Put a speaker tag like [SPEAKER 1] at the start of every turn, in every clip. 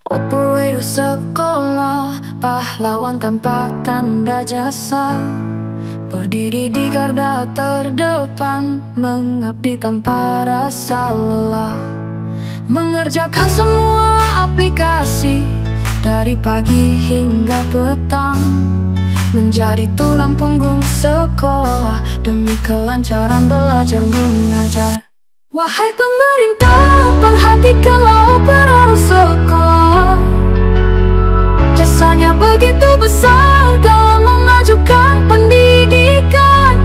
[SPEAKER 1] Operator sekolah, pahlawan tanpa tanda jasa, berdiri di garda terdepan, mengabdi tanpa rasa lelah, mengerjakan semua aplikasi dari pagi hingga petang, menjadi tulang punggung sekolah demi kelancaran belajar mengajar. Wahai pemerintah, perhatikanlah operator sekolah. Jasanya begitu besar dalam memajukan pendidikan.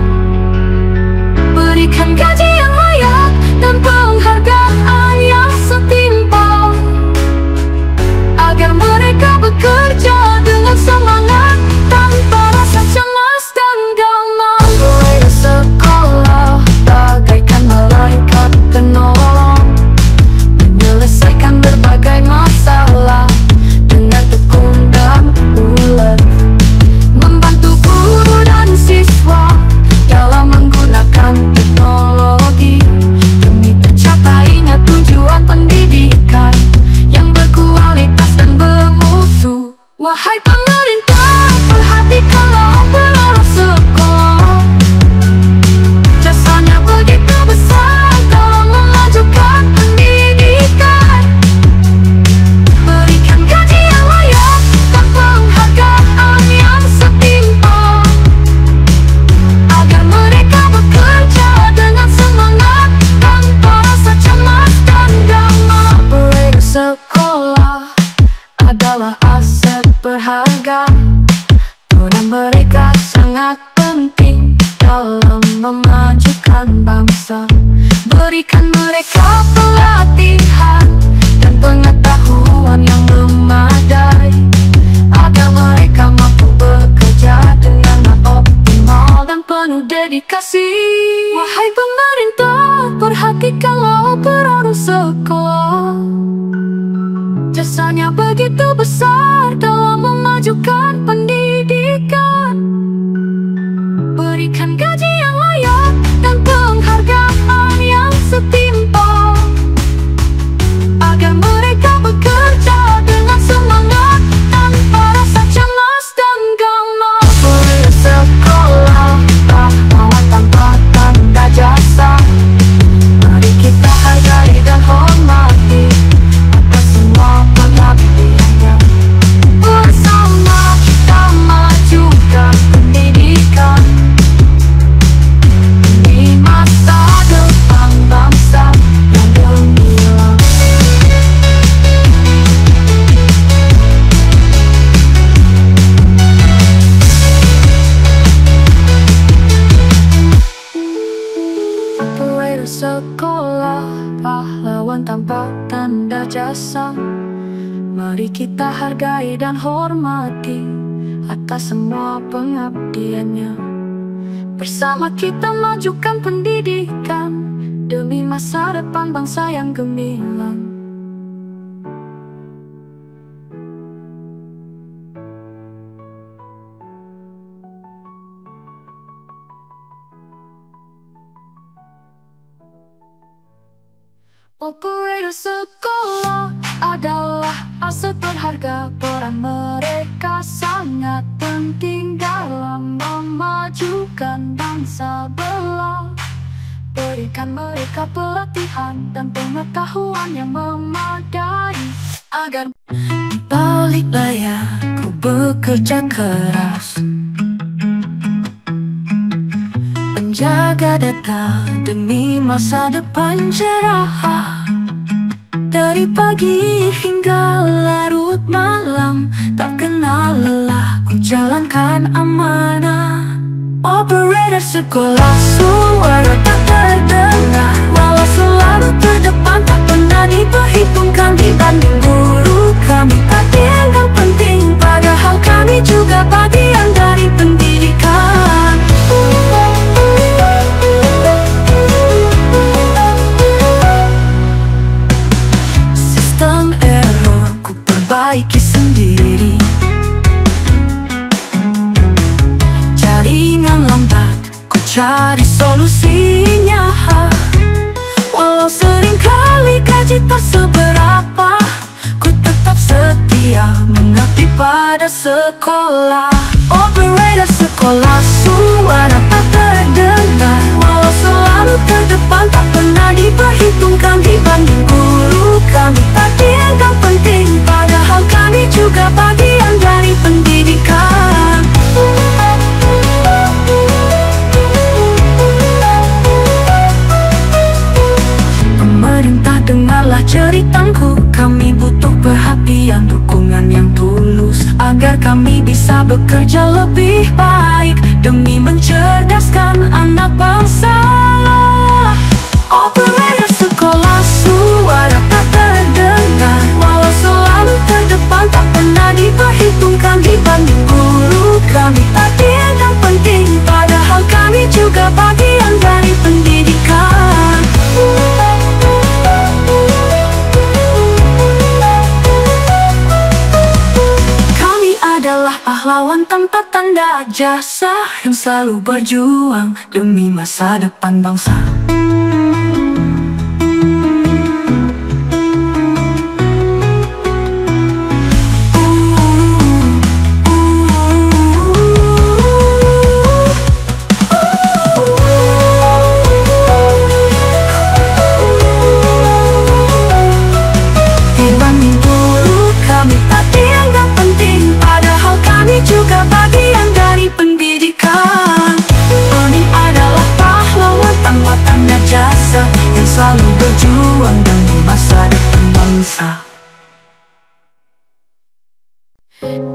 [SPEAKER 1] Berikan gaji yang layak dan penghargaan yang setimpal, agar mereka bekerja dengan semangat tanpa rasa cemas dan gamang. Operator sekolah bagaikan malaikat penolong, menyelesaikan berbagai masalah dengan tekun dan ulet, membantu guru dan siswa dalam menggunakan teknologi demi tercapainya tujuan pendidikan yang berkualitas dan bermutu. Wahai pemerintah, perhatikanlah operator sekolah. Jasanya begitu besar dalam memajukan pendidikan. Berikan gaji yang layak dan penghargaan yang setimpal, agar mereka bekerja dengan semangat tanpa rasa cemas dan gamang. Operator sekolah adalah aset berharga, peran mereka sangat penting dalam memajukan bangsa. Berikan mereka pelatihan dan pengetahuan yang memadai, agar mereka mampu bekerja dengan optimal dan penuh dedikasi. Wahai pemerintah, perhatikanlah operator sekolah. Jasanya begitu besar dalam memajukan pendidikan. Berikan gaji yang layak dan penghargaan yang setimpal, agar mereka bekerja dengan semangat tanpa rasa cemas dan gamang. Operator sekolah, pahlawan tanpa tanda jasa, mari kita hargai dan hormati atas semua pengabdiannya. Bersama kita majukan pendidikan demi masa depan bangsa yang gemilang. Operator sekolah, pahlawan tanpa tanda jasa, mari kita hargai dan hormati atas semua pengabdiannya. Bersama kita majukan pendidikan demi masa depan bangsa yang gemilang. Operator sekolah adalah aset berharga, peran mereka sangat penting dalam memajukan bangsa belah. Berikan mereka pelatihan dan pengetahuan yang memadai, agar di balik layar ku bekerja keras, menjaga data demi masa depan cerah. Dari pagi hingga larut malam, tak kenal lelah ku jalankan amanah. Operator sekolah, suara tak terdengar, walau selalu terdepan, tak pernah diperhitungkan dibanding guru kami. Tak dianggap penting, padahal kami juga bagian dari pendidikan. Sistem error ku perbaiki sendiri, jaringan lambat ku cari solusinya. Walau seringkali gaji tak seberapa, setia mengabdi pada sekolah. Operator sekolah, suara tak terdengar, walau selalu terdepan, tak pernah diperhitungkan dibanding guru kami. Tak dianggap penting, padahal kami juga bagian dari pendidikan. Pemerintah, dengarlah ceritaku, kami butuh perhatian, dukungan yang tulus, agar kami bisa bekerja lebih baik demi mencerdaskan anak bangsa. Operator sekolah, suara tak terdengar, walau selalu terdepan, tak pernah diperhitungkan dibanding guru kami. Tak dianggap penting, padahal kami juga bagian dari pendidikan. Kami adalah pahlawan tanpa tanda jasa, yang selalu berjuang demi masa depan bangsa. Dibanding guru kami tak dianggap penting, padahal kami juga bagian dari pendidikan. Kami adalah pahlawan tanpa tanda jasa, yang selalu berjuang demi masa depan bangsa.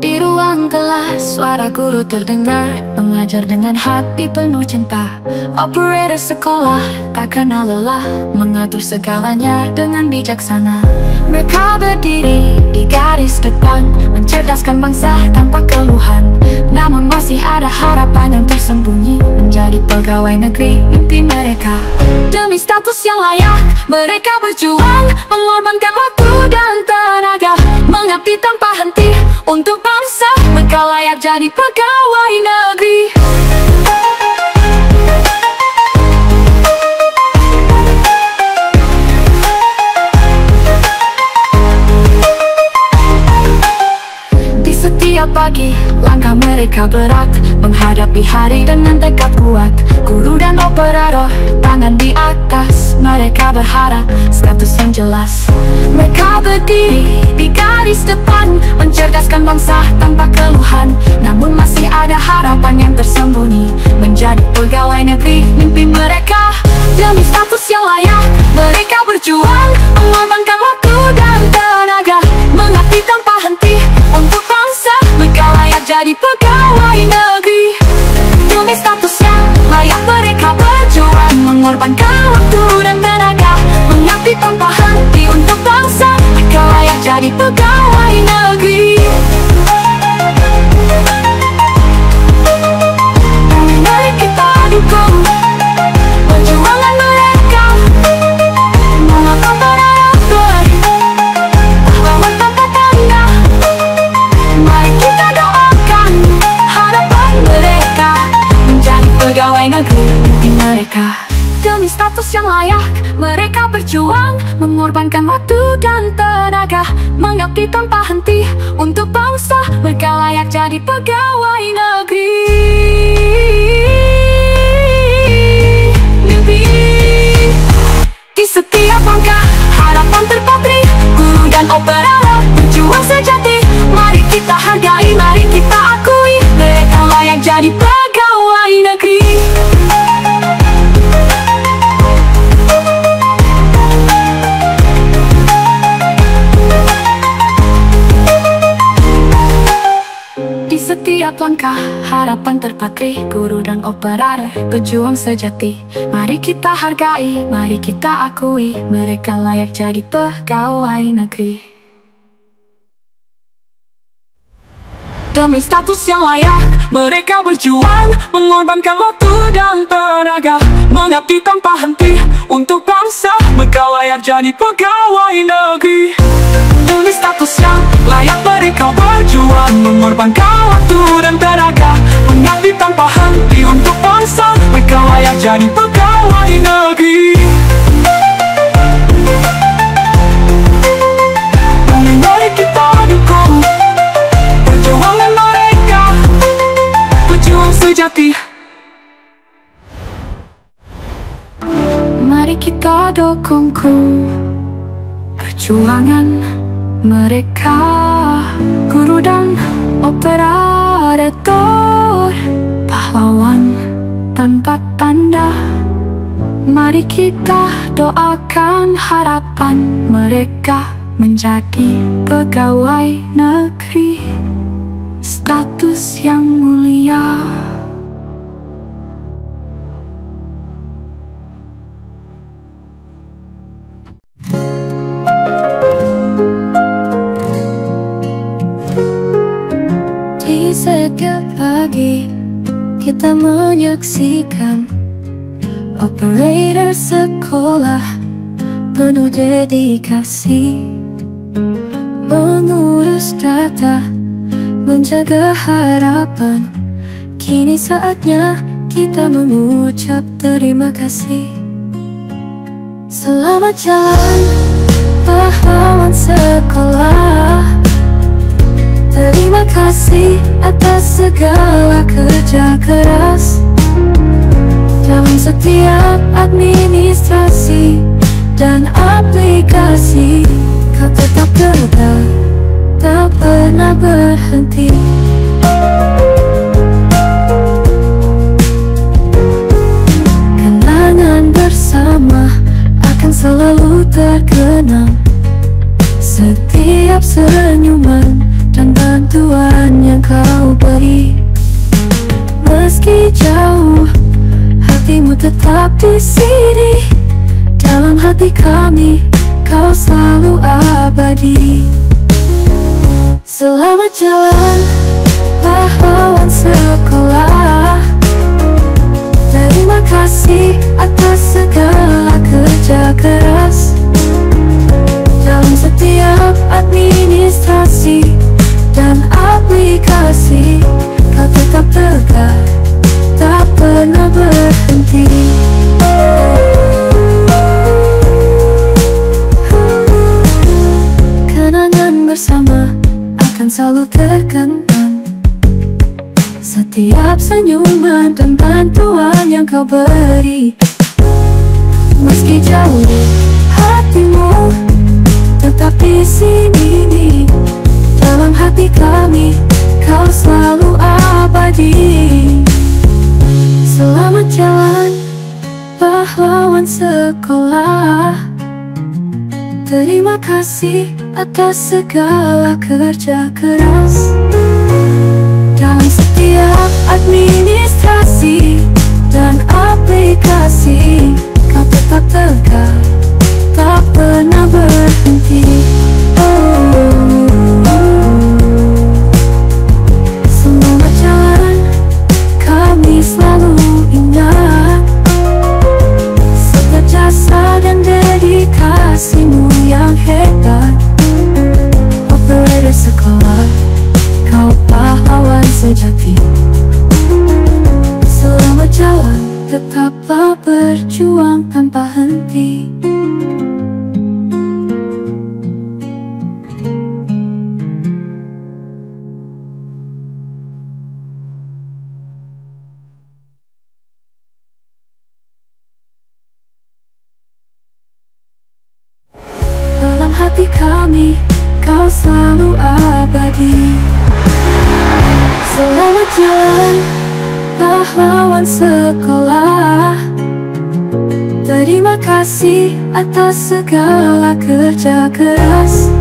[SPEAKER 1] Di ruang kelas, suara guru terdengar, mengajar dengan hati penuh cinta. Operator sekolah tak kenal lelah, mengatur segalanya dengan bijaksana. Mereka berdiri di garis depan, mencerdaskan bangsa tanpa keluhan. Namun masih ada harapan yang tersembunyi, menjadi pegawai negeri mimpi mereka. Demi status yang layak, mereka berjuang, mengorbankan waktu dan tenaga, mengabdi tanpa henti untuk bangsa. Mereka layak jadi pegawai negeri. Di setiap pagi, langkah mereka berat, menghadapi hari dengan tekad kuat. Guru dan operator, tangan di atas, mereka berharap status yang jelas. Mereka berdiri di garis depan, mencerdaskan bangsa tanpa keluhan. Namun masih ada harapan yang tersembunyi, menjadi pegawai negeri mimpi mereka. Demi status yang layak, mereka berjuang, mengorbankan waktu dan tenaga, mengabdi tanpa henti untuk bangsa. Mereka layak jadi pegawai negeri. Demi status yang layak, mereka berjuang, mengorbankan waktu dan tenaga, mengabdi tanpa henti untuk bangsa. Mereka layak jadi pegawai negeri. Mari kita dukung perjuangan mereka, mengapa berakhir pahlawan tanpa tanda. Mari kita doakan harapan mereka, menjadi pegawai negeri mimpi mereka. Demi status yang layak, mereka berjuang, mengorbankan waktu dan tenaga, mengabdi tanpa henti untuk bangsa. Mereka layak jadi pegawai negeri mimpi. Di setiap langkah, harapan terpatri, guru dan operator berjuang sejati. Mari kita hargai, mari kita akui, mereka layak jadi pegawai negeri. Di setiap langkah, harapan terpatri, guru dan operator berjuang sejati. Mari kita hargai, mari kita akui, mereka layak jadi pegawai negeri. Demi status yang layak, mereka berjuang, mengorbankan waktu dan tenaga, mengabdi tanpa henti untuk bangsa. Mereka layak jadi pegawai negeri. Demi status yang layak, mereka berjuang, mengorbankan waktu dan tenaga, mengabdi tanpa henti untuk bangsa. Mereka layak jadi pegawai negeri. Mari kita dukung kita dukungku perjuangan mereka. Guru dan operator, pahlawan tanpa tanda. Mari kita doakan harapan mereka menjadi pegawai negeri, status yang mulia. Di setiap pagi kita menyaksikan operator sekolah penuh dedikasi, mengurus data, menjaga harapan. Kini saatnya kita mengucap terima kasih. Selamat jalan pahlawan sekolah. Terima kasih atas segala kerja keras. Dalam setiap administrasi dan aplikasi, kau tetap tegak, tak pernah berhenti. Kenangan bersama akan selalu terkenang. Setiap senyuman dan bantuan yang kau beri, meski jauh, hatimu tetap di sini. Dalam hati kami, kau selalu abadi. Selamat jalan pahlawan sekolah. Terima kasih atas segala kerja keras. Dalam setiap administrasi dan aplikasi, kau tetap tegak, tak pernah berhenti. Kenangan bersama akan selalu terkenang. Setiap senyuman dan bantuan yang kau beri, meski jauh, hatimu tetap di sini. Dalam hati kami, kau selalu abadi. Selamat jalan pahlawan sekolah. Terima kasih atas segala kerja keras. Dalam setiap administrasi dan aplikasi, kau tetap tegak, tak pernah berhenti. Selamat jalan, kami selalu ingat segala jasa dan dedikasimu yang hebat. Operator sekolah, kau pahlawan sejati. Selamat jalan, tetaplah berjuang tanpa henti. Dalam hati kami, kau selalu abadi. Selamat jalan pahlawan sekolah. Terima kasih atas segala kerja keras.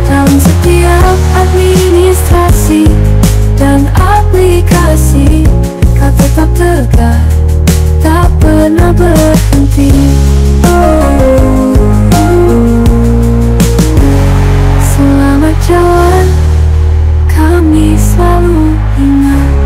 [SPEAKER 1] Dalam setiap administrasi dan aplikasi, kau tetap tegak, tak pernah berhenti. Selamat jalan, kami selalu ingat.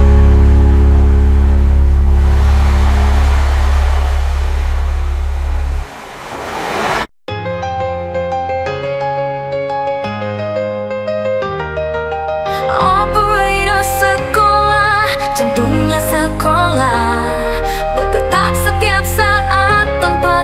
[SPEAKER 1] Operator sekolah, jantungnya sekolah, bergetar setiap saat tanpa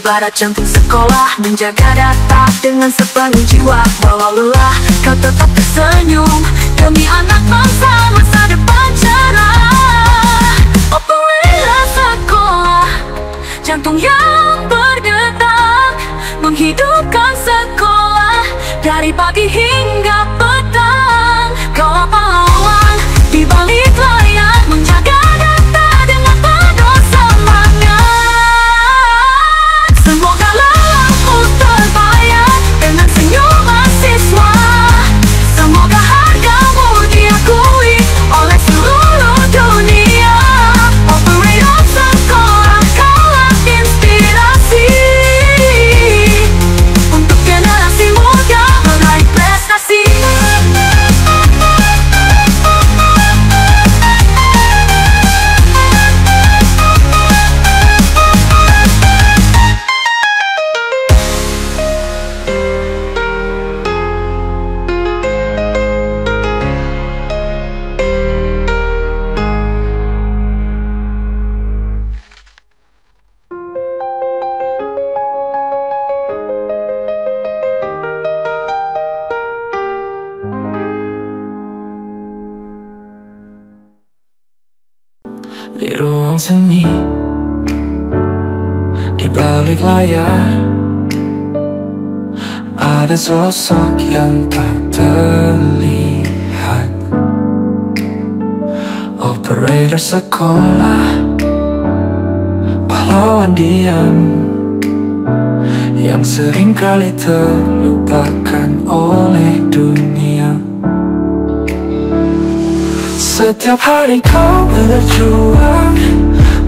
[SPEAKER 1] ibarat jantung sekolah, menjaga data dengan sepenuh jiwa. Walau lelah, kau tetap tersenyum demi anak bangsa, masa depan cerah. Operator sekolah, jantung yang berdetak, menghidupkan sekolah dari pagi hingga petang. Kau pahlawan di balik layar, menjaga data dengan penuh semangat. Semoga lelahmu terbayar dengan senyuman siswa. Semoga hargamu diakui oleh seluruh dunia. Operator sekolah, kaulah inspirasi untuk generasi muda meraih prestasi.
[SPEAKER 2] Di ruang seni, di balik layar, ada sosok yang tak terlihat. Operator sekolah, pahlawan diam, yang seringkali terlupakan oleh dunia. Setiap hari kau berjuang,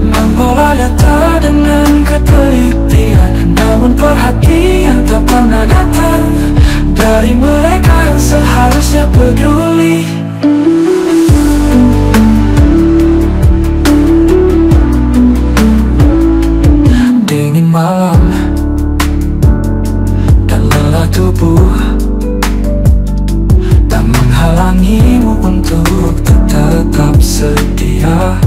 [SPEAKER 2] mengolah data dengan ketelitian, namun perhatian tak pernah datang dari mereka yang seharusnya peduli. Dingin malam dan lelah tubuh tak menghalangimu untuk tetap setia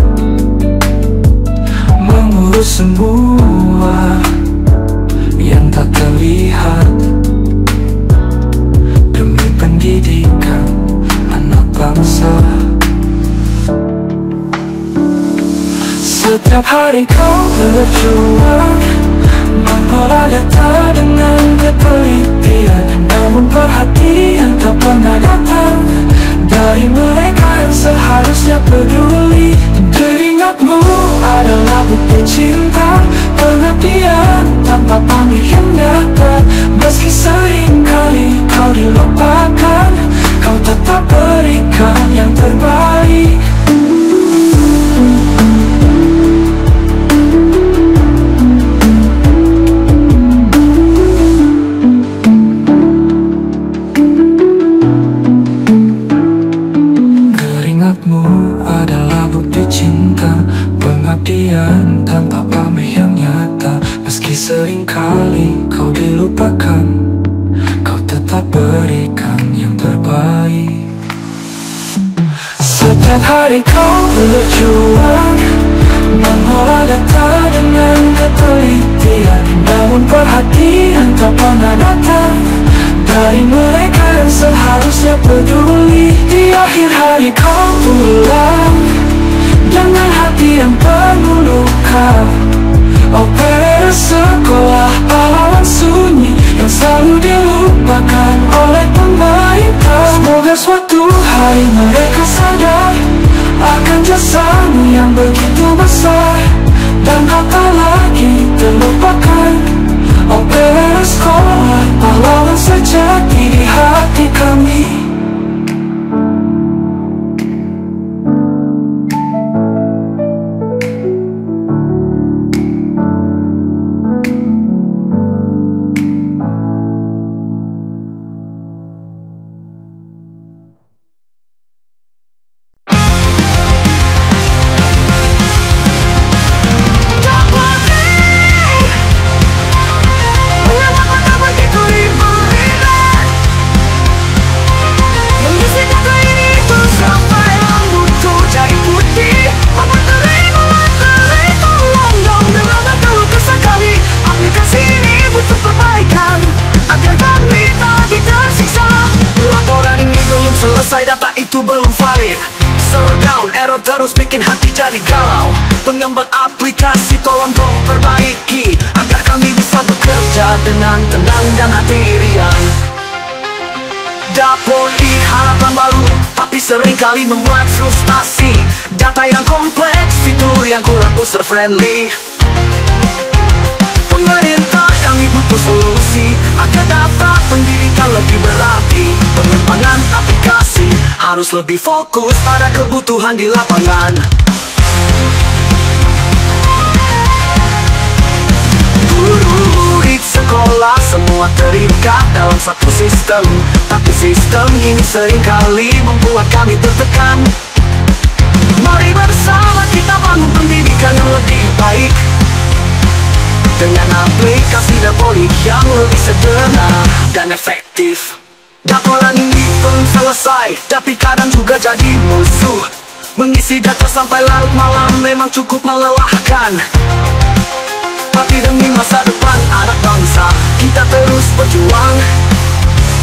[SPEAKER 2] mengurus semua yang tak terlihat demi pendidikan anak bangsa. Setiap hari kau berjuang, mengolah data dengan ketelitian, namun perhatian tak pernah datang dari mereka yang seharusnya peduli. Teringatmu adalah bukti cinta, pengabdian tanpa pamrih yang nyata. Meski seringkali kau dilupakan, kau tetap berikan yang terbaik. Pengabdian tanpa pamrih yang nyata. Meski seringkali kau dilupakan, kau tetap berikan yang terbaik. Setiap hari kau berjuang, mengolah data dengan ketelitian, namun perhatian tak pernah datang dari mereka yang seharusnya peduli. Di akhir hari kau pulang dengan hati yang penuh luka. Operator sekolah, pahlawan sunyi yang selalu dilupakan oleh pemerintah. Semoga suatu hari mereka sadar akan jasamu yang begitu besar, dan kau tak lagi terlupakan. Operator sekolah, pahlawan sejati di hati kami. selesai, data itu belum valid. Server down, error terus bikin hati jadi galau. Pengembang aplikasi tolong dong perbaiki, agar kami bisa bekerja dengan tenang dan hati riang. Dapat harapan baru, tapi seringkali membuat frustasi. Data yang kompleks, fitur yang kurang user friendly. Pemerintah kami butuh solusi, agar dapat pendidikan lebih berarti. Pengembangan aplikasi harus lebih fokus pada kebutuhan di lapangan. Guru, murid, sekolah semua terikat dalam satu sistem, tapi sistem ini seringkali membuat kami tertekan. Mari bersama kita bangun pendidikan yang lebih baik, dengan aplikasi Dapodik yang lebih sederhana dan efektif. Laporan ini belum selesai, tapi kadang juga jadi musuh. Mengisi data sampai larut malam memang cukup melelahkan. Tapi demi masa depan anak bangsa, kita terus berjuang.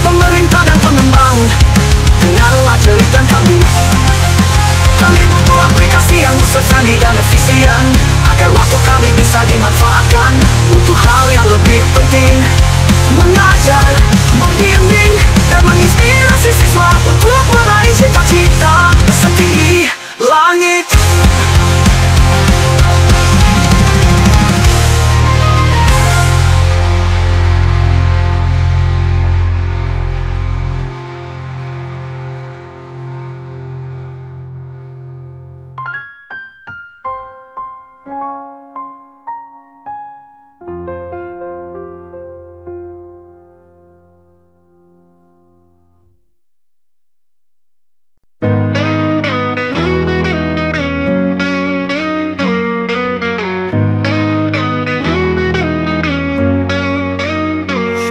[SPEAKER 2] Pemerintah dan pengembang, dengarlah cerita kami. Kami butuh aplikasi yang user-friendly dan efisien, agar waktu kami bisa dimanfaatkan untuk hal yang lebih penting: mengajar, membimbing, dan menginspirasi siswa untuk meraih cita-cita setinggi langit.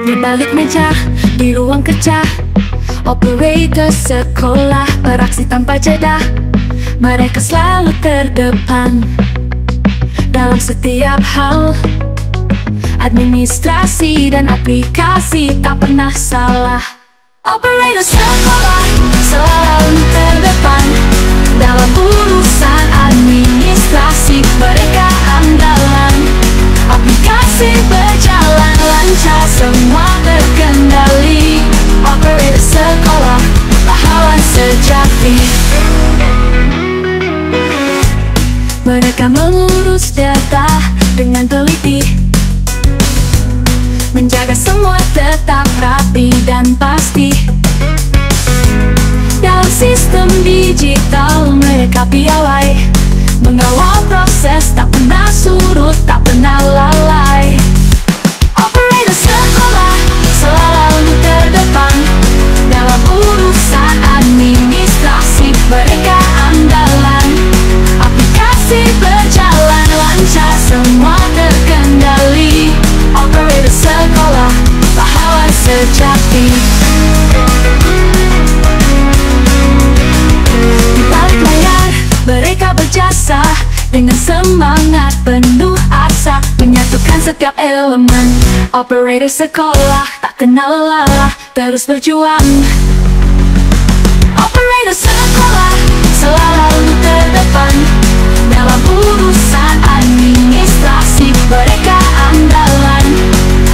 [SPEAKER 1] Di balik meja, di ruang kerja, operator sekolah beraksi tanpa jeda. Mereka selalu terdepan dalam setiap hal. Administrasi dan aplikasi tak pernah salah. Operator sekolah selalu terdepan dalam urusan administrasi. Mereka andalan, aplikasi berjalan lancar, semua terkendali. Operator sekolah, pahlawan sejati. Mereka mengurus data dengan teliti, menjaga semua tetap rapi dan pasti. Dalam sistem digital mereka piawai, mengawal proses tak pernah surut, tak pernah lalai. Operator sekolah selalu terdepan dalam urusan administrasi. Mereka andalan, aplikasi berjalan lancar, semua terkendali. Operator sekolah, pahlawan sejati. Di balik layar mereka berjasa dengan semangat penuh asa, menyatukan setiap elemen. Operator sekolah tak kenal lelah, terus berjuang. Operator sekolah selalu terdepan dalam urusan administrasi. Mereka andalan,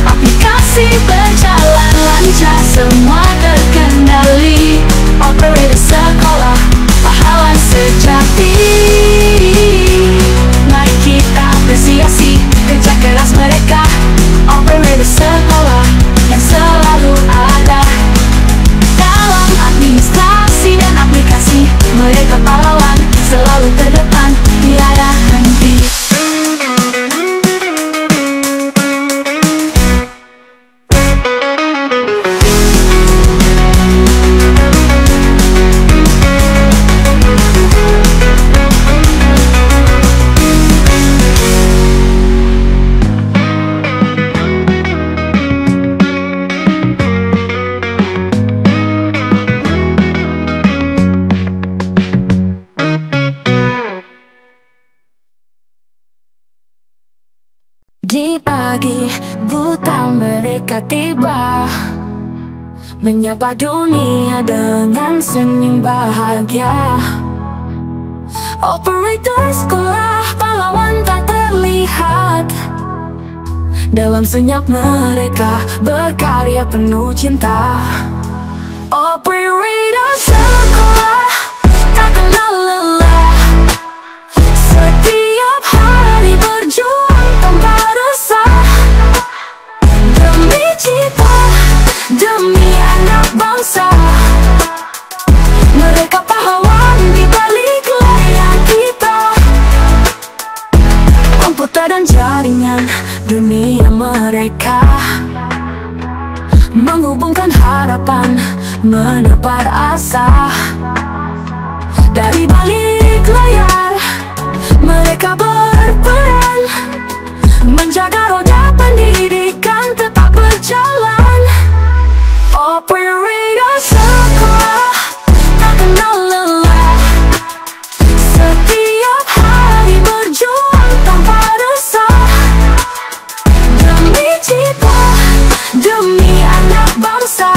[SPEAKER 1] aplikasi berjalan lancar, semua terkendali. Operator sekolah, pahlawan sejati. Mari kita apresiasi kerja keras mereka. Operator sekolah yang selalu ada dalam administrasi dan aplikasi. Mereka pahlawan, selalu terdepan, tiada henti. Di pagi buta mereka tiba, menyapa dunia dengan senyum bahagia. Operator sekolah pahlawan tak terlihat, dalam senyap mereka berkarya penuh cinta. Operator sekolah tak kenal lelah, setiap hari berjuang tanpa resah, demi cita, demi anak bangsa. Mereka pahlawan di balik layar kita. Komputer dan jaringan dunia mereka menghubungkan harapan, menebar asa. Dari balik layar mereka berperan, menjaga roda pendidikan tetap berjalan. Operator sekolah tak kenal lelah, setiap hari berjuang tanpa resah, demi cita, demi anak bangsa.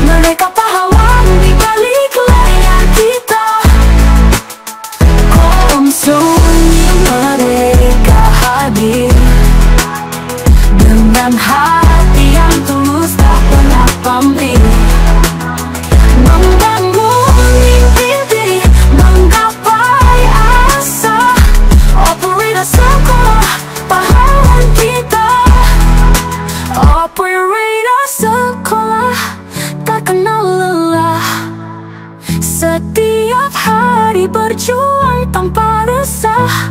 [SPEAKER 1] Mereka pahlawan di balik layar kita. Sunyi mereka hadir dengan hati yang tulus, tak pernah pamrih, membangun mimpi, menggapai asa. Operator sekolah pahlawan kita. Operator sekolah tak kenal lelah, setiap hari berjuang tanpa resah,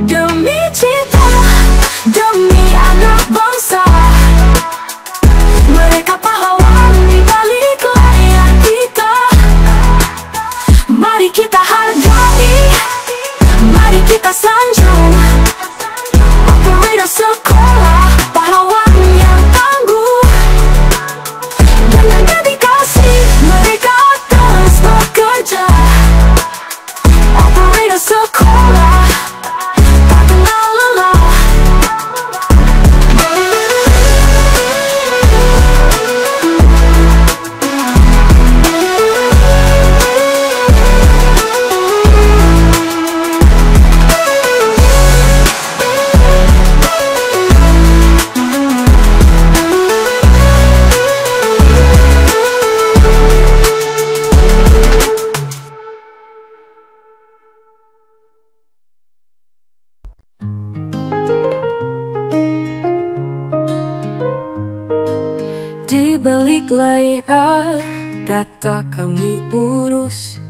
[SPEAKER 1] demi cita, demi anak bangsa. Mereka pahlawan di balik layar kita. Mari kita hargai, mari kita sanjung. Operator sekolah pahlawan yang tangguh, dengan dedikasi mereka terus bekerja. Operator sekolah tak kenal lelah. Di balik layar data kami urus,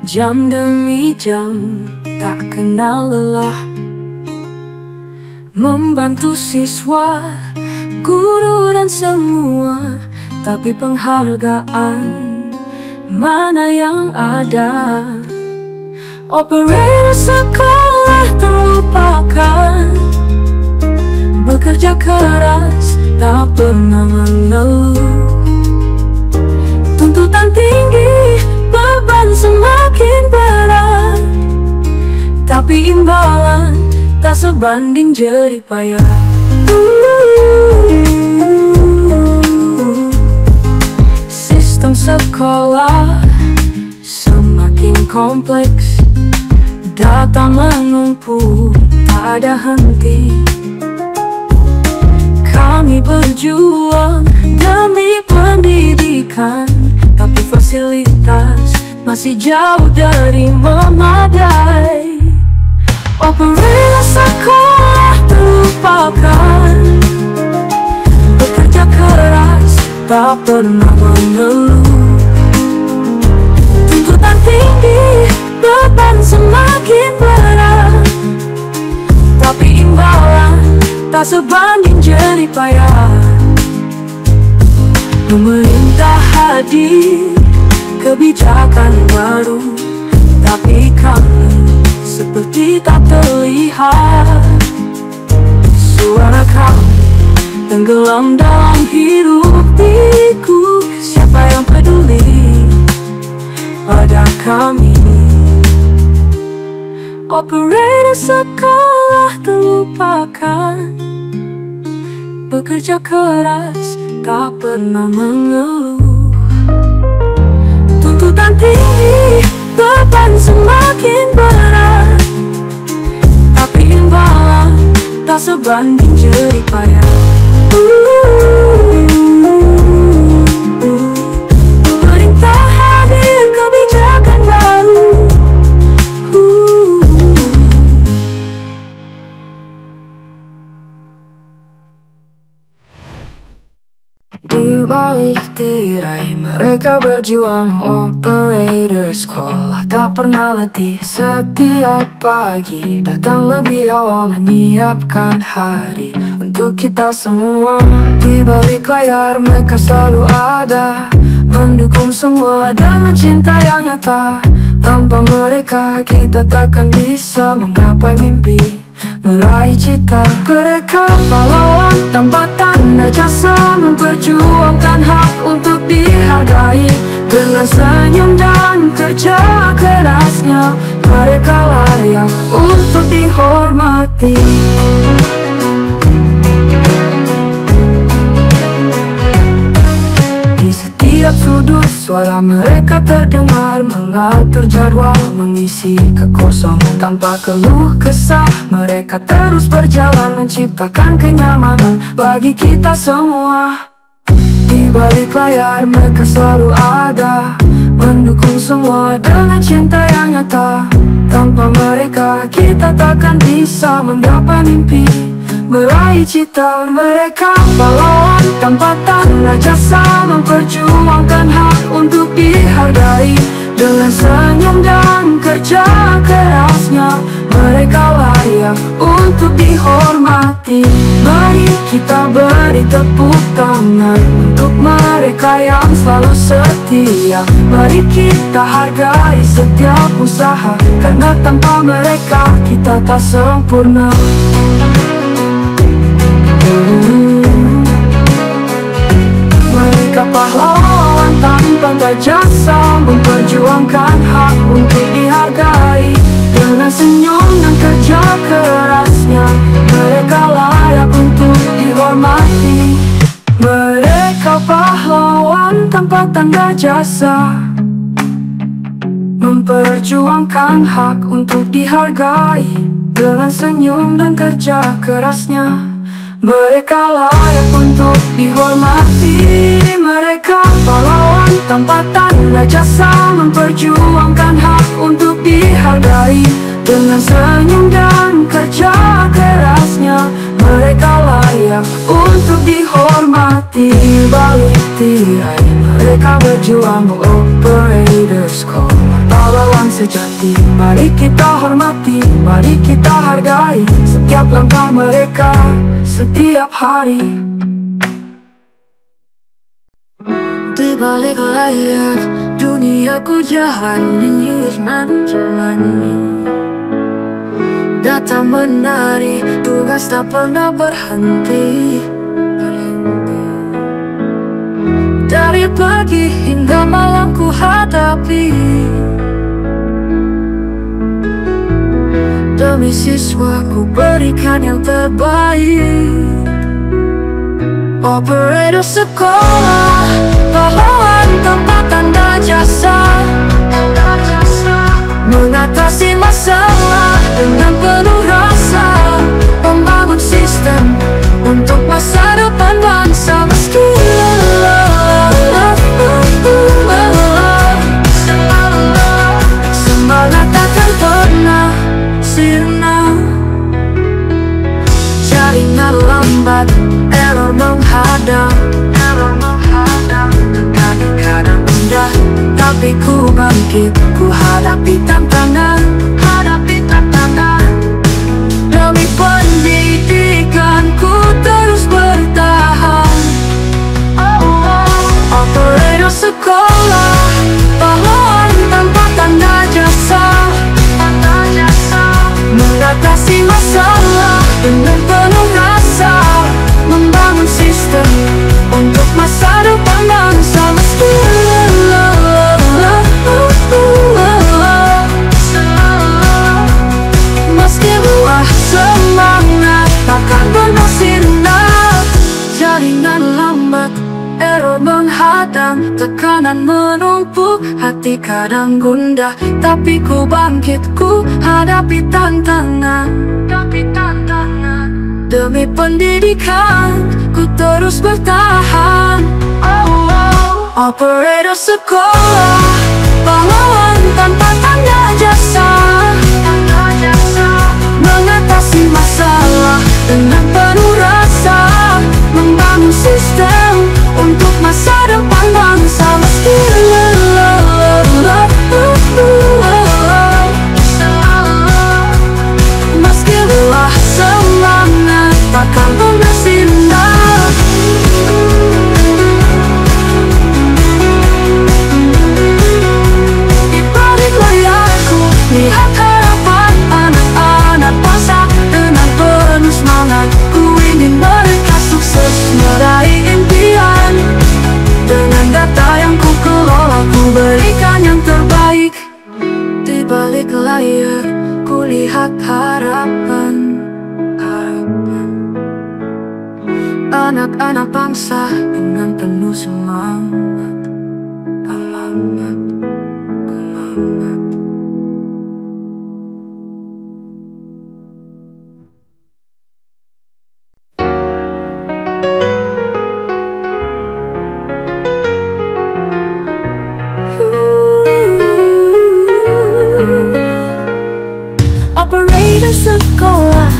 [SPEAKER 1] jam demi jam tak kenal lelah, membantu siswa, guru dan semua. Tapi penghargaan mana yang ada? Operator sekolah terlupakan, bekerja keras tak pernah mengeluh. Tuntutan tinggi, beban semakin berat, tapi imbalan tak sebanding jerih payah. Sistem sekolah semakin kompleks, data menumpuk tak ada henti. Kami berjuang demi pendidikan, tapi fasilitas masih jauh dari memadai. Operator sekolah terlupakan, bekerja keras tak pernah mengeluh. Tuntutan tinggi, beban semakin berat, tapi imbalan tak sebanding jerih payah. Pemerintah hadir, kebijakan baru, tapi kami seperti tak terlihat. Suara kami tenggelam dalam hirup pikuk. Siapa yang peduli pada kami? Operator sekolah terlupakan, bekerja keras, tak pernah mengeluh. Tuntutan tinggi, beban semakin berat, tapi imbalan tak sebanding jerih payah. Pemerintah hadir kebijakan baru. Di balik tirai mereka berjuang, operator sekolah tak pernah letih. Setiap pagi datang lebih awal menyiapkan hari untuk kita semua. Di balik layar mereka selalu ada, mendukung semua dengan cinta yang nyata. Tanpa mereka kita takkan bisa menggapai mimpi, meraih cita. Mereka pahlawan tanpa tanda jasa, memperjuangkan hak untuk dihargai. Dengan senyum dan kerja kerasnya, mereka layak untuk dihormati. Di setiap sudut suara mereka terdengar, mengatur jadwal, mengisi kekosongan tanpa keluh kesah. Mereka terus berjalan menciptakan kenyamanan bagi kita semua. Di balik layar mereka selalu ada, mendukung semua dengan cinta yang nyata. Tanpa mereka kita takkan bisa menggapai mimpi, meraih cita. Mereka pahlawan tanpa tanda jasa, memperjuangkan hak untuk dihargai. Dengan senyum dan kerja kerasnya, mereka layak untuk dihormati. Mari kita beri tepuk tangan untuk mereka yang selalu setia. Mari kita hargai setiap usaha, karena tanpa mereka kita tak sempurna. Mereka pahlawan tanpa jasa, memperjuangkan hak untuk dihargai. Dengan senyum dan kerja kerasnya, mereka layak untuk dihormati. Mereka pahlawan tanpa tanda jasa, memperjuangkan hak untuk dihargai. Dengan senyum dan kerja kerasnya, mereka layak untuk dihormati. Mereka pahlawan tanpa tanda jasa, memperjuangkan hak untuk dihargai. Dengan senyum dan kerja kerasnya, mereka layak untuk dihormati. Balik tirai mereka berjuang, operator sekolah pahlawan sejati. Mari kita hormati, mari kita hargai setiap langkah mereka, setiap hari. Di balik layar duniaku jalani menjalani. Data menari, tugas tak pernah berhenti. Dari pagi hingga malam ku hadapi, demi siswa ku berikan yang terbaik. Operator sekolah, pahlawan tanpa tanda jasa, mengatasi masalah dengan penuh rasa. Membangun sistem untuk masa depan bangsa. Meski lelah, semangat takkan pernah sirna. Jaringan lambat, error menghadang, kadang-kadang rendah, tapi ku bangkit, ku hadapi tantangan. Demi pendidikan ku terus bertahan. Operator sekolah, pahlawan tanpa tanda jasa, mengatasi masalah dengan penuh rasa. Membangun sistem untuk masa depan bangsa. Meski meski buah semangat takkan pernah sirna. Walau menghadang tekanan menumpuk, hati kadang gundah, tapi ku bangkit, ku hadapi tantangan. Demi pendidikan, ku terus bertahan. Operator sekolah, pahlawan tanpa tanda jasa, mengatasi masalah dengan penuh rasa, membangun sistem untuk masa depan bangsa. Meski lelah, semangat takkan pernah sirna. Di balik layarku, lihat harapan anak-anak bangsa. Dengan penuh semangat, ku ingin mereka sukses meraih impian. Dengan data yang ku kelola, ku berikan yang terbaik. Di balik layar, ku lihat harapan anak-anak bangsa dengan penuh semangat. Semangat. Operator sekolah,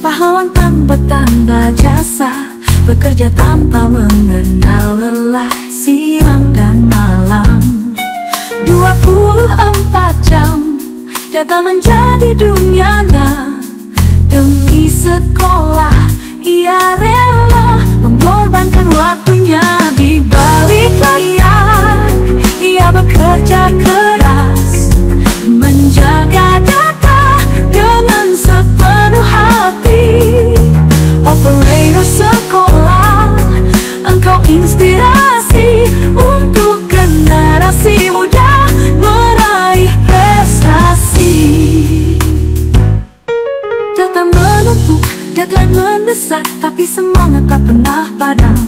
[SPEAKER 1] pahlawan tanpa tanda jasa, bekerja tanpa mengenal lelah, siang dan malam. 24 jam, jaga menjadi dunianya. Demi sekolah, ia rela mengorbankan waktunya. Di balik layar, ia bekerja keras, menjaga data dengan sepenuh hati. Operator sekolah, engkau inspirasi untuk generasi muda meraih prestasi. Data menumpuk, deadline mendesak, tapi semangat tak pernah padam.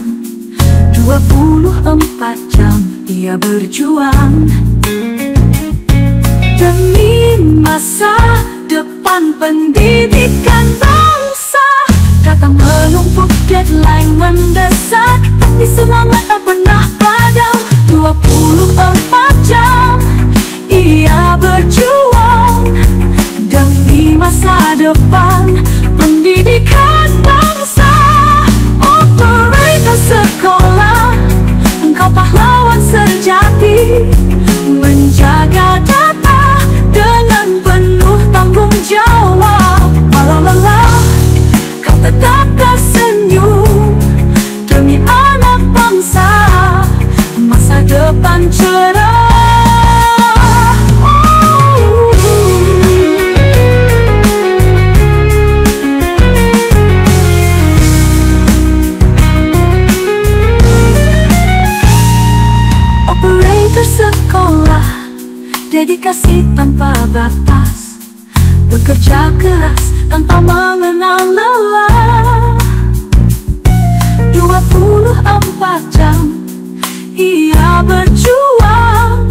[SPEAKER 1] 24 jam ia berjuang demi masa depan pendidikan bangsa. Data menumpuk, deadline mendesak, tapi semangat tak pernah padam. 24 jam ia berjuang demi masa depan pendidikan bangsa. Operator sekolah, engkau pahlawan sejati, menjaga data dengan penuh tanggung jawab. Walau lelah, kau tetap tersenyum demi anak bangsa, masa depan cerah. Operator sekolah, dedikasi tanpa batas, bekerja keras tanpa mengenal lelah. 24 jam ia berjuang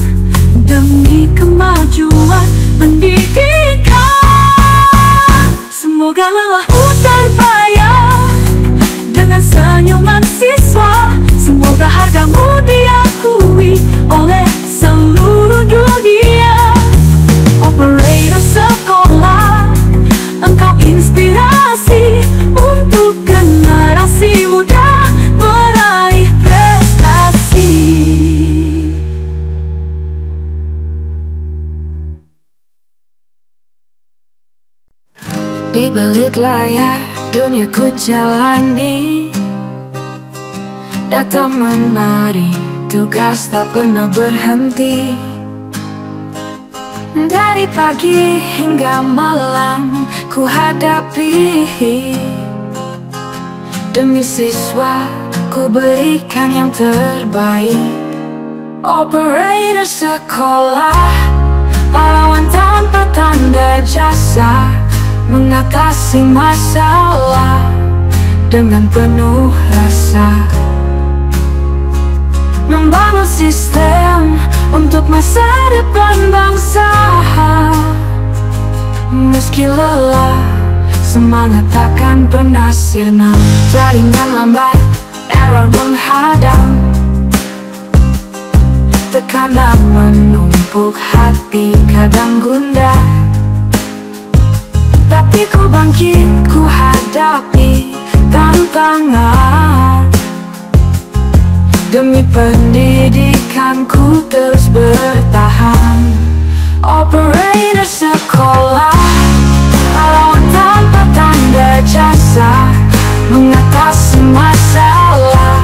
[SPEAKER 1] demi kemajuan pendidikan. Semoga lelahmu terbayar dengan senyuman siswa. Semoga hargamu diakui oleh seluruh dunia. Operator sekolah, engkau inspirasi untuk generasi muda meraih prestasi. Di balik layar, dunia ku jalani. Data menari, tugas tak pernah berhenti. Dari pagi hingga malam ku hadapi. Demi siswa ku berikan yang terbaik. Operator sekolah, pahlawan tanpa tanda jasa, mengatasi masalah dengan penuh rasa. membangun sistem untuk masa depan bangsa. Meski lelah, semangat takkan pernah sirna. Jaringan lambat, error menghadang, tekanan menumpuk hati kadang gundah. Tapi ku bangkit, ku hadapi tantangan. Demi pendidikanku terus bertahan. Operator sekolah, pahlawan tanpa tanda jasa, mengatasi masalah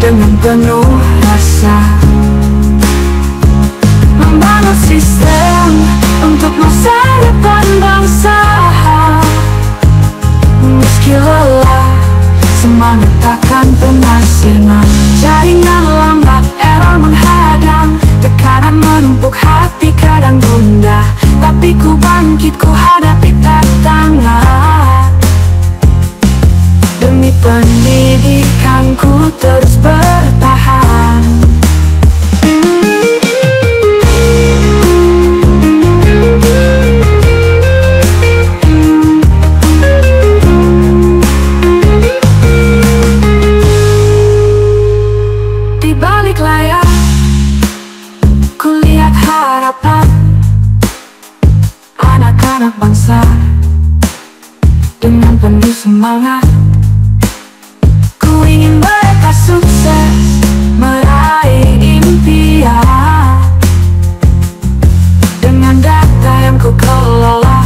[SPEAKER 1] dengan penuh rasa. Membangun sistem untuk masa depan bangsa. Meski lelah, semangat takkan pernah sirna. Jaringan lambat, error menghadang, tekanan menumpuk hati kadang gundah. Tapi ku bangkit, ku hadapi tantangan. Demi pendidikanku terus bertahan. Di balik layar, ku lihat harapan anak-anak bangsa. Dengan penuh semangat, ku ingin mereka sukses meraih impian. Dengan data yang ku kelola,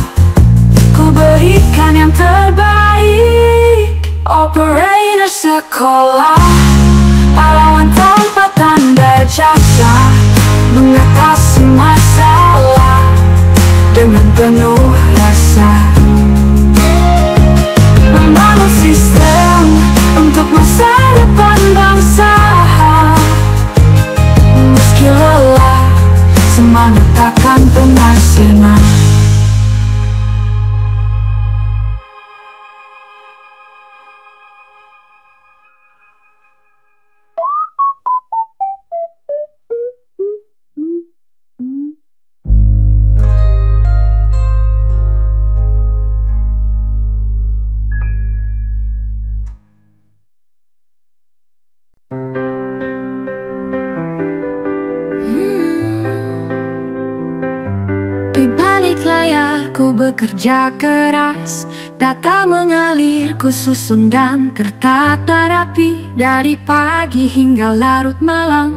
[SPEAKER 1] ku berikan yang terbaik. Operator sekolah, pahlawan tanpa tanda jasa, mengatasi masalah dengan penuh rasa. Membangun sistem untuk masa depan bangsa. Meski lelah, semangat takkan pernah sirna. Di balik layar ku bekerja keras, data mengalir ku susun dan tertata rapi. Dari pagi hingga larut malam,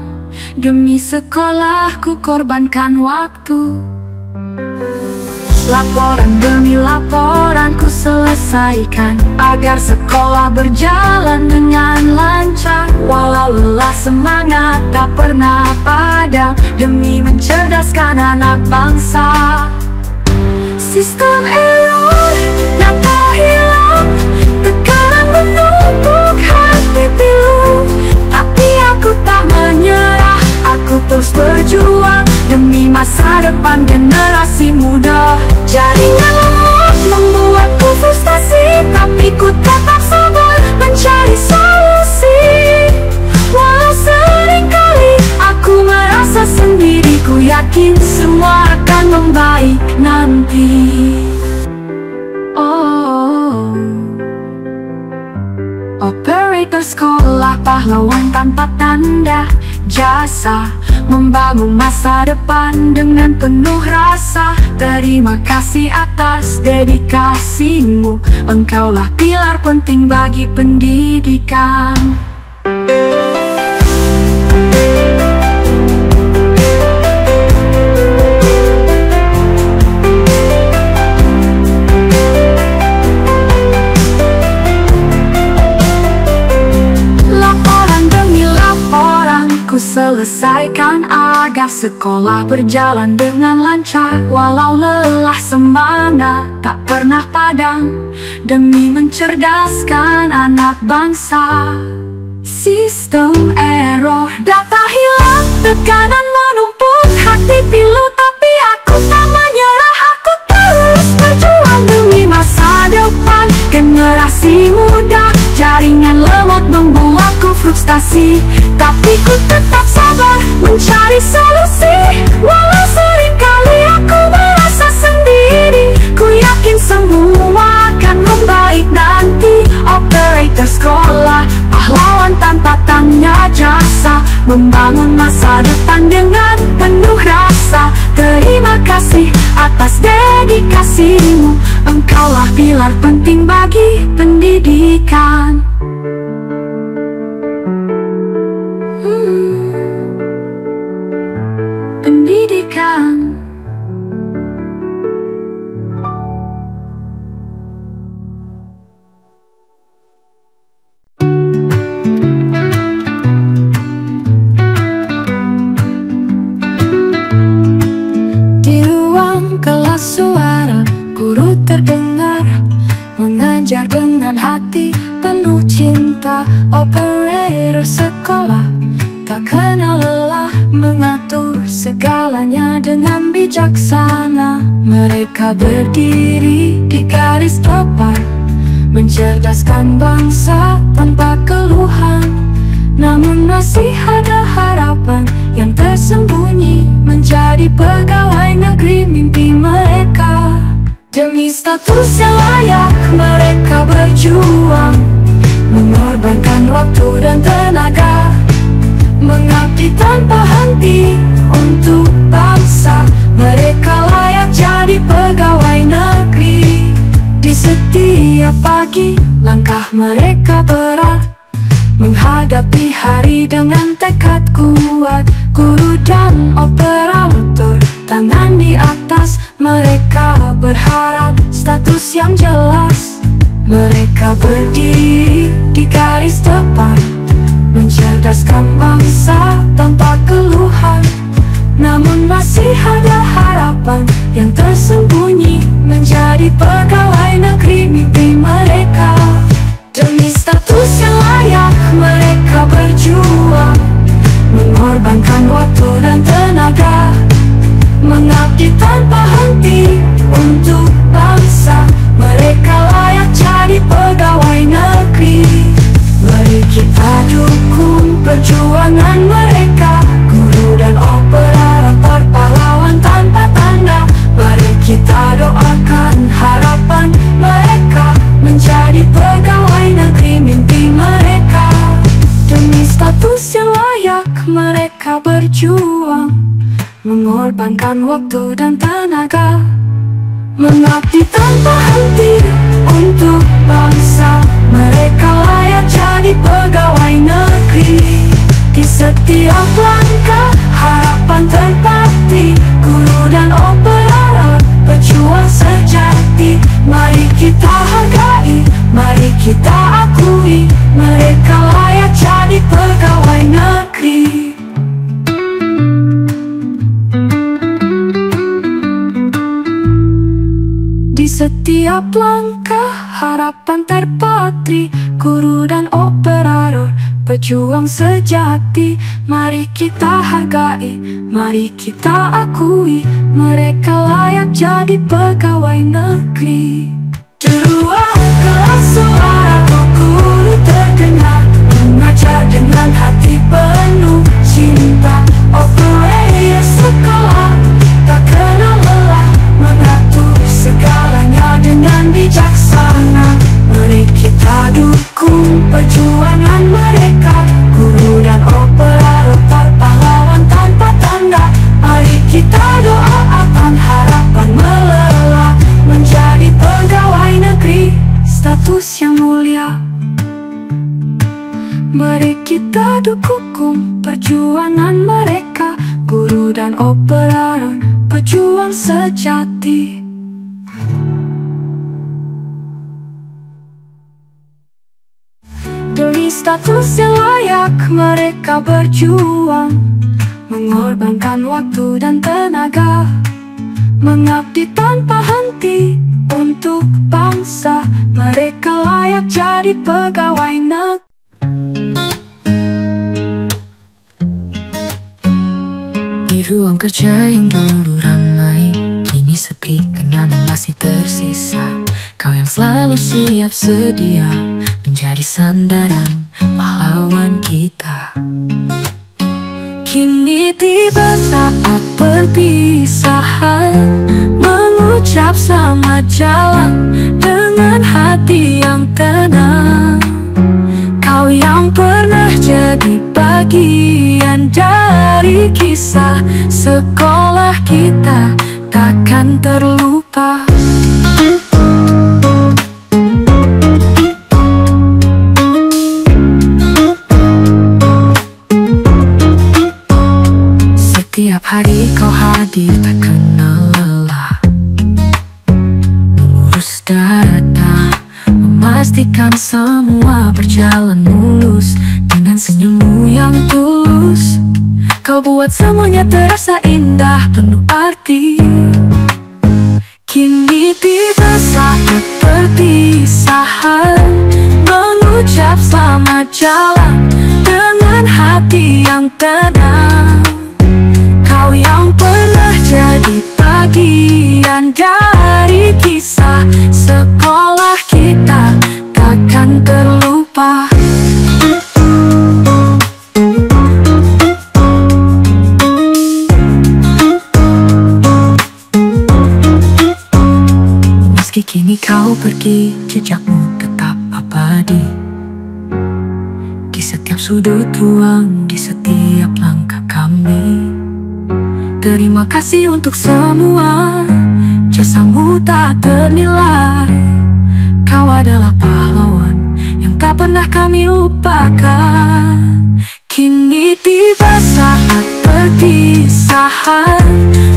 [SPEAKER 1] demi sekolah ku korbankan waktu. Laporan demi laporan ku selesaikan, agar sekolah berjalan dengan lancar. Walau lelah, semangat tak pernah padam, demi mencerdaskan anak bangsa. Sistem error, data hilang, tekanan menumpuk hati pilu. Tapi aku tak menyerah, aku terus berjuang demi masa depan generasi muda. Jaringan lemot membuatku frustasi, tapi ku tetap sabar mencari solusi. Walau seringkali aku merasa sendiri, ku yakin semua akan membaik nanti. Oh, operator sekolah, pahlawan tanpa tanda jasa, membangun masa depan dengan penuh rasa. Terima kasih atas dedikasimu, engkaulah pilar penting bagi pendidikan. Ku selesaikan agar sekolah berjalan dengan lancar. Walau lelah, semangat tak pernah padam, demi mencerdaskan anak bangsa. Sistem error, data hilang, tekanan menumpuk hati pilu. Tapi aku tak menyerah, aku terus berjuang demi masa depan generasi muda. Jaringan lemot membuatku frustasi, tapi ku tetap membangun masa depan dengan penuh rasa. Terima kasih atas dedikasimu, engkaulah pilar penting bagi pendidikan. Pendidikan. Di ruang kelas suara guru terdengar mengajar dengan hati penuh cinta. Operator sekolah tak kenal lelah, mengatur segalanya dengan bijaksana. Mereka berdiri di garis depan, mencerdaskan bangsa tanpa keluhan. Namun masih ada harapan yang tersembunyi, menjadi pegawai negeri mimpi mereka. Demi status yang layak mereka berjuang, mengorbankan waktu dan tenaga, mengabdi tanpa henti untuk bangsa. Mereka layak jadi pegawai negeri. Di setiap pagi langkah mereka berat, menghadapi hari dengan tekad kuat. Guru dan operator tangan di atas, mereka berharap status yang jelas. Mereka berdiri di garis depan, mencerdaskan bangsa tanpa keluhan. Namun masih ada harapan yang tersembunyi, menjadi pegawai negeri mimpi mereka. Demi status yang layak mereka berjuang, mengorbankan waktu dan tenaga, mengabdi tanpa henti untuk bangsa. Mereka layak jadi pegawai negeri. Mari kita dukung perjuangan mereka, guru dan operator pahlawan tanpa tanda. Mari kita doakan harapan mereka, menjadi pegawai negeri mimpi mereka. Demi status yang layak mereka berjuang, mengorbankan waktu dan tenaga, mengabdi tanpa henti untuk bangsa. Mereka layak jadi pegawai negeri. Di setiap langkah harapan terpati, guru dan operator pejuang sejati. Mari kita hargai, mari kita akui, mereka layak jadi pegawai negeri. Di setiap langkah harapan terpatri, guru dan operator pejuang sejati. Mari kita hargai, mari kita akui, mereka layak jadi pegawai negeri. Di ruang kelas suara guru terdengar, mengajar dengan hati penuh cinta. Operator sekolah tak kenal lelah, mengatur segalanya dengan bijaksana. Mari kita dukung perjuangan mereka, guru dan operator pahlawan tanpa tanda. Mari kita doakan harapan meleleh, menjadi pegawai negeri status yang mulia. Mari kita dukung perjuangan mereka, guru dan operator pejuang sejati. Demi status yang layak mereka berjuang, mengorbankan waktu dan tenaga, mengabdi tanpa henti untuk bangsa. Mereka layak jadi pegawai negeri. Di ruang kerja yang dulu ramai, kini sepi kenangan masih tersisa. Kau yang selalu siap sedia, menjadi sandaran pahlawan kita. Kini tiba saat perpisahan, mengucap selamat jalan dengan hati yang tenang. Kau yang pernah jadi bagian bagian dari kisah sekolah kita, takkan terlupa. Setiap hari kau hadir tak kenal lelah, mengurus data, memastikan semua berjalan mulus. Dengan senyummu yang tulus, kau buat semuanya terasa indah, penuh arti. Kini tiba saat perpisahan, mengucap selamat jalan dengan hati yang tenang. Kau yang pernah jadi bagian dari kisah sekolah kita, takkan terlupa. Meski kini kau pergi, jejakmu tetap abadi di setiap sudut ruang, di setiap langkah kami. Terima kasih untuk semua, jasamu tak ternilai. Kau adalah pahlawan yang tak pernah kami lupakan. Kini tiba saat perpisahan,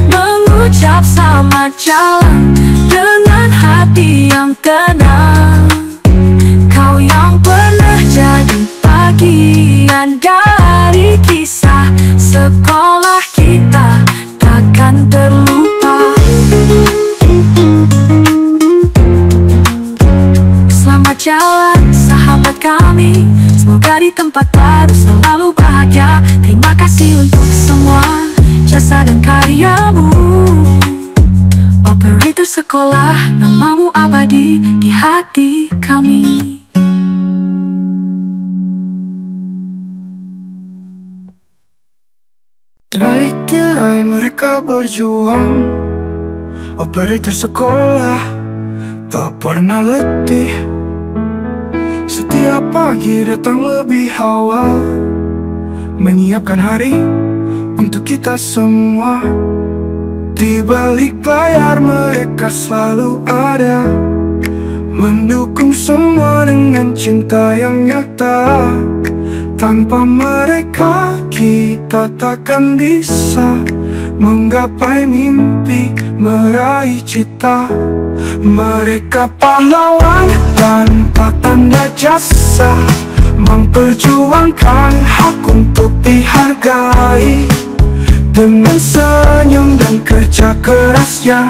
[SPEAKER 1] mengucap selamat jalan dengan hati yang tenang. Kau yang pernah jadi bagian dari kisah sekolah kita, takkan terlupa. Selamat jalan sahabat kami, semoga di tempat baru selalu bahagia. Terima kasih untuk semua jasa dan karyamu, operator sekolah, namamu abadi di hati kami.
[SPEAKER 2] Tirai-tirai mereka berjuang, operator sekolah tak pernah letih. Setiap pagi datang lebih awal, menyiapkan hari untuk kita semua. Di balik layar mereka selalu ada, mendukung semua dengan cinta yang nyata. Tanpa mereka kita takkan bisa menggapai mimpi, meraih cita. Mereka pahlawan tanpa tanda jasa, memperjuangkan hak untuk dihargai. Dengan senyum dan kerja kerasnya,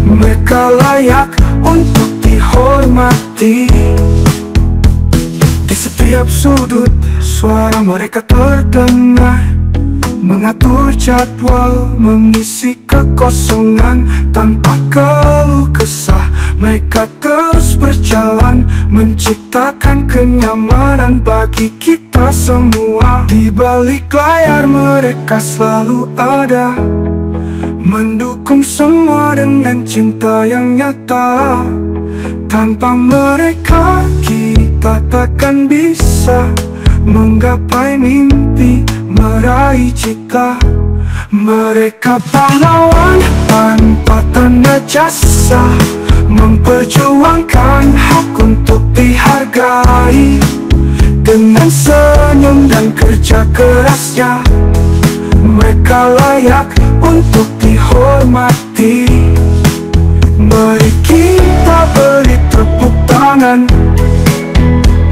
[SPEAKER 2] mereka layak untuk dihormati. Di setiap sudut suara mereka terdengar, mengatur jadwal, mengisi kekosongan. Tanpa keluh kesah mereka terus berjalan, menciptakan kenyamanan bagi kita semua. Di balik layar mereka selalu ada, mendukung semua dengan cinta yang nyata. Tanpa mereka kita takkan bisa menggapai mimpi, meraih cita. Mereka pahlawan tanpa tanda jasa, memperjuangkan hak untuk dihargai. Dengan senyum dan kerja kerasnya, mereka layak untuk dihormati. Mari kita beri tepuk tangan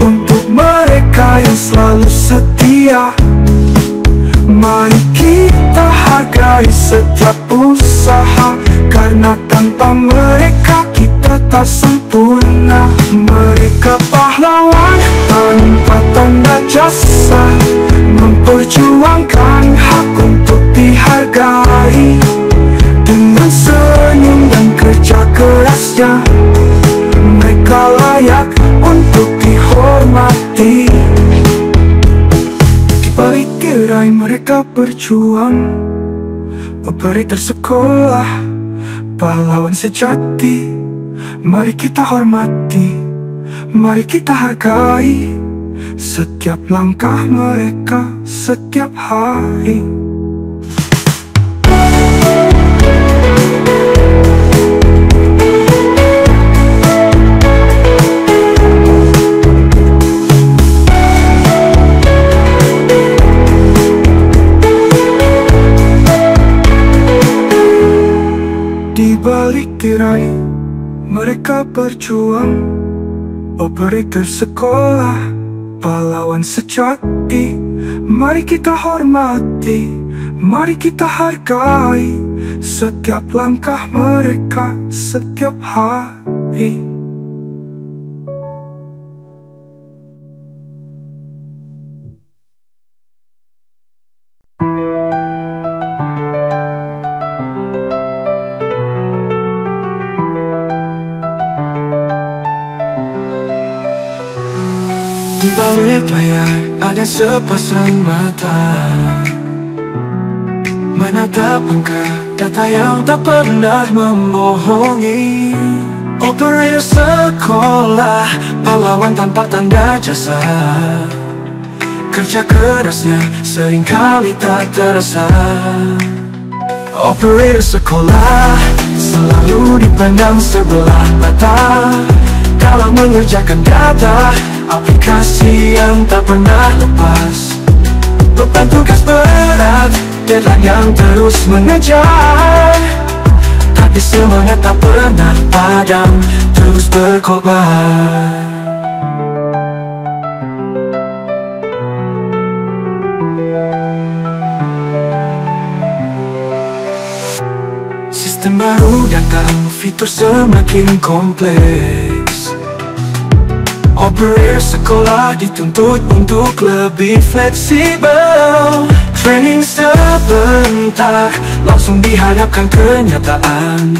[SPEAKER 2] untuk mereka yang selalu setia. Mari kita hargai setiap usaha, karena tanpa mereka kita tak sempurna. Mereka pahlawan tanpa tanda jasa, memperjuangkan hak untuk dihargai. Dengan senyum dan kerja kerasnya, mereka layak untuk dihormati. Di balik tirai mereka berjuang, operator sekolah, pahlawan sejati. Mari kita hormati, mari kita hargai. setiap langkah mereka, setiap hari. Di balik tirai mereka berjuang, operator sekolah, pahlawan sejati. Mari kita hormati, mari kita hargai setiap langkah mereka, setiap hari. Di balik layar ada sepasang mata menatap angka, data yang tak pernah membohongi. Operator sekolah, pahlawan tanpa tanda jasa. Kerja kerasnya seringkali tak terasa. Operator sekolah selalu dipandang sebelah mata dalam mengerjakan data, aplikasi yang tak pernah lepas. Beban tugas berat, deadline yang terus mengejar, tapi semangat tak pernah padam, terus berkobar. Sistem baru datang, fitur semakin kompleks. Operator sekolah dituntut untuk lebih fleksibel. Training sebentar, langsung dihadapkan kenyataan.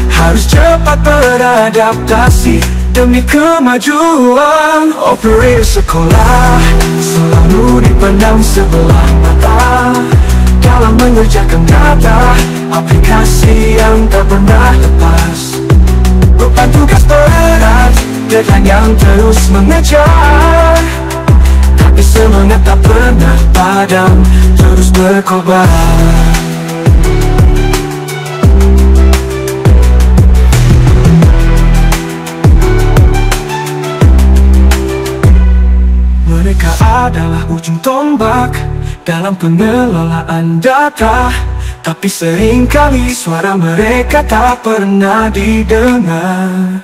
[SPEAKER 2] Harus cepat beradaptasi demi kemajuan. Operator sekolah selalu dipandang sebelah mata dalam mengerjakan data, aplikasi yang tak pernah lepas. Beban tugas berat, deadline yang terus mengejar, tapi semangat tak pernah padam, terus berkobar. Mereka adalah ujung tombak dalam pengelolaan data, tapi seringkali suara mereka tak pernah didengar.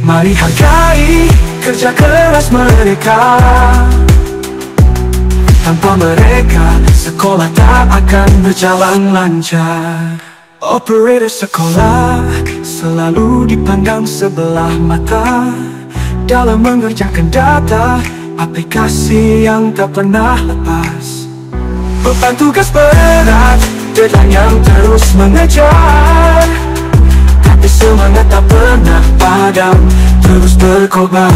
[SPEAKER 2] Mari hargai kerja keras mereka. Tanpa mereka, sekolah tak akan berjalan lancar. Operator sekolah selalu dipandang sebelah mata dalam mengerjakan data, aplikasi yang tak pernah lepas. Beban tugas berat, deadline yang terus mengejar, tapi semangat tak pernah padam, terus berkobar.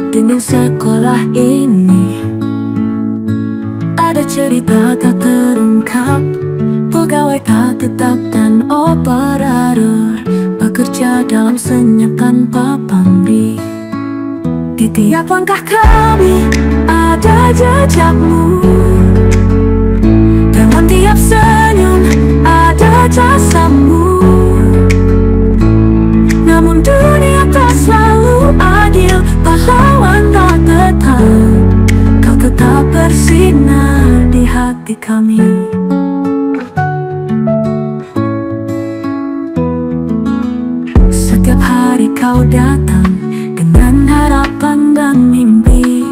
[SPEAKER 1] Dinding sekolah ini ada cerita tak terungkap, pegawai tak tetap dan operator bekerja dalam senyap tanpa pamrih. Di tiap langkah kami ada jejakmu, dalam tiap senyum ada jasamu. Namun dunia tak selalu adil, pahlawan tak tetap, kau tetap bersinar di hati kami. Setiap hari kau datang dengan harapan dan mimpi,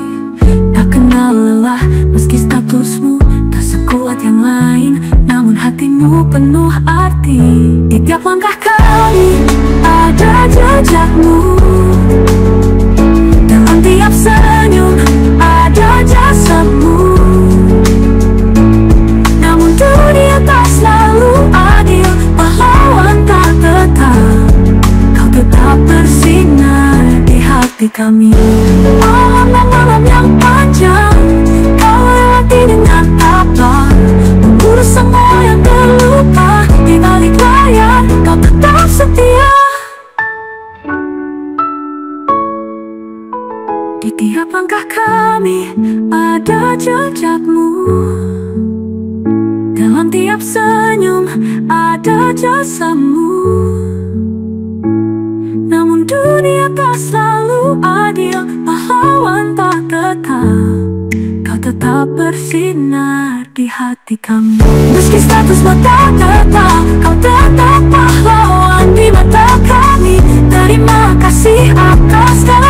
[SPEAKER 1] tak kenal lelah meski statusmu tak sekuat yang lain, namun hatimu penuh arti. Di tiap langkah kami ada jejakmu, dalam tiap senyum ada jasamu. kami. Malam-malam yang panjang kau lewati dengan tabah, mengurus semua yang terlupa. Di balik layar kau tetap setia. Di tiap langkah kami ada jejakmu, dalam tiap senyum ada jasamu. Namun dunia tak selalu adil, pahlawan tak kekal. Kau tetap bersinar di hati kami. Meski statusmu tak tetap, kau tetap pahlawan di mata kami. Terima kasih atas segala